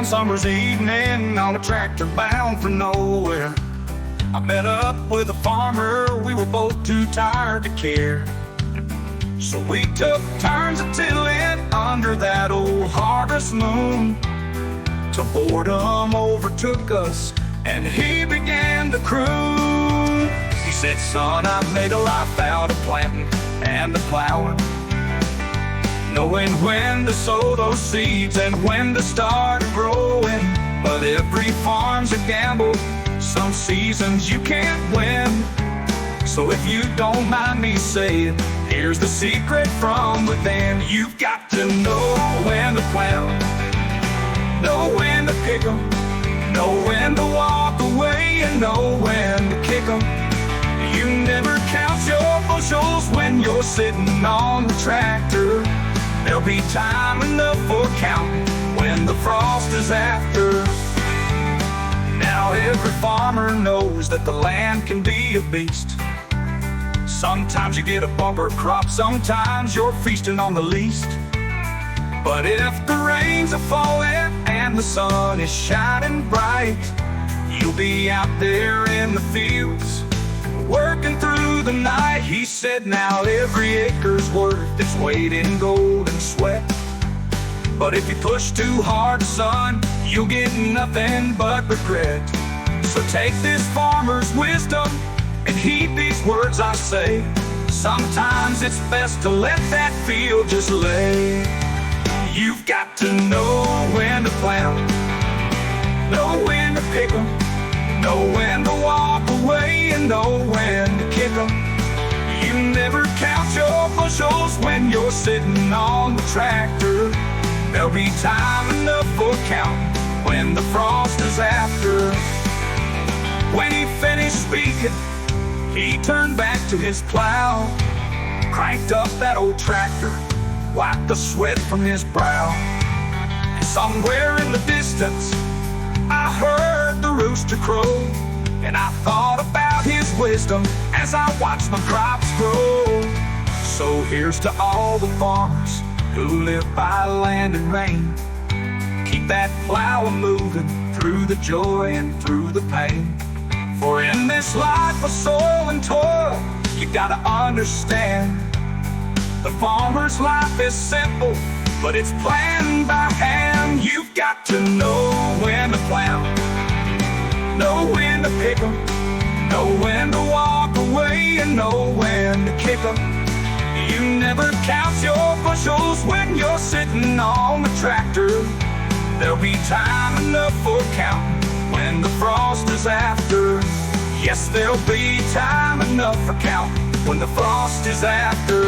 summer's evening on a tractor bound for nowhere, I met up with a farmer. We were both too tired to care, so we took turns a-tillin under that old harvest moon, till boredom overtook us and he began to croon. He said, "Son, I've made a life out of planting and a-plowin', knowing when to sow those seeds and when to start growing. But every farm's a gamble, some seasons you can't win. So if you don't mind me saying, here's the secret from within. You've got to know when to plant, know when to pick 'em, know when to walk away, and know when to kick 'em. You never count your bushels when you're sitting on the tractor. There'll be time enough for counting when the frost is after." Now every farmer knows that the land can be a beast. Sometimes you get a bumper crop, sometimes you're feasting on the least. But if the rains are falling and the sun is shining bright, you'll be out there in the fields working through the night. He said, "Now every acre's worth its weight in gold and sweat. But if you push too hard, son, you'll get nothing but regret. So take this farmer's wisdom and heed these words I say. Sometimes it's best to let that field just lay. You've got to know when to plant 'em, know when to pick 'em, know when to walk away, and know when to kick 'em. You never count your bushels when you're sitting on the tractor. There'll be time enough for counting when the frost is after." When he finished speaking, he turned back to his plow, cranked up that old tractor, wiped the sweat from his brow. And somewhere in the distance, I heard the rooster crow, and I thought about his wisdom as I watched my crops grow. So here's to all the farmers who live by land and rain. Keep that plow moving through the joy and through the pain. For in this life of soil and toil, you gotta understand, the farmer's life is simple, but it's planned by hand. You've got to know when to plant, know when to pick 'em, know when to walk away, and know when to kick 'em. You never count your bushels when you're sitting on the tractor. There'll be time enough for counting when the frost is after. Yes, there'll be time enough for counting when the frost is after.